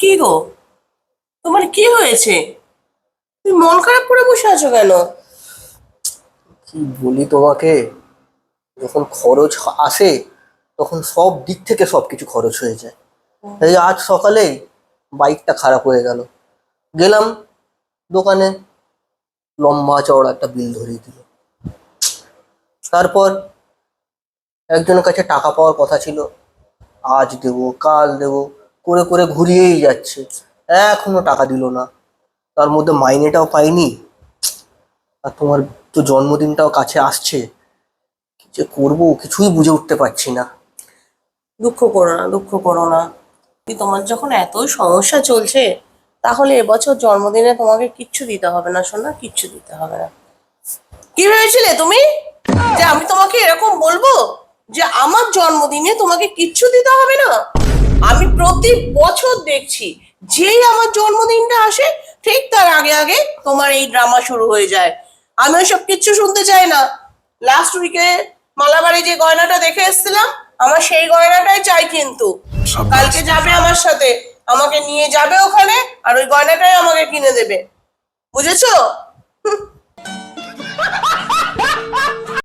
কি গো, তোমার কি হয়েছে? তুমি মন খারাপ করে বসে আছো কেন? কি বলি তোমাকে, যখন খরচ আসে তখন সব দিক থেকে সবকিছু খরচ হয়ে যায়। এই আজ সকালেই বাইকটা খারাপ হয়ে গেল, গেলাম দোকানে, লম্বা চওড়া একটা বিল ধরিয়ে দিল। তারপর একজনের কাছে টাকা পাওয়ার কথা ছিল, আজ দেবো কাল দেবো করে করে ঘুরিয়েই যাচ্ছে, এখনো টাকা দিল না। তার মধ্যে মাইনেটাও পাইনি। আর তোমার তো জন্মদিনটাও কাছে আসছে, কি যে করবো কিছুই বুঝে উঠতে পারছি না। দুঃখ করো না, দুঃখ করো না। তোমার যখন এতই সমস্যা চলছে, তাহলে এবছর জন্মদিনে তোমাকে কিচ্ছু দিতে হবে না সোনা, কিচ্ছু দিতে হবে না। কি ভেবেছিলে তুমি, যে আমি তোমাকে এরকম বলবো যে আমার জন্মদিনে তোমাকে কিচ্ছু দিতে হবে না? আমি প্রতি বছর দেখছি, যেই আমার জন্মদিনটা আসে ঠিক তার আগে আগে তোমার এই ড্রামা শুরু হয়ে যায়। আমি ওইসব কিচ্ছু শুনতে চাই না। লাস্ট উইকে মালাবারে যে গয়নাটা দেখে এসেছিলাম, আমার সেই গয়নাটাই চাই কিন্তু। কালকে যাবে আমার সাথে, আমাকে নিয়ে যাবে ওখানে, আর ওই গয়নাটাই আমাকে কিনে দেবে, বুঝেছো?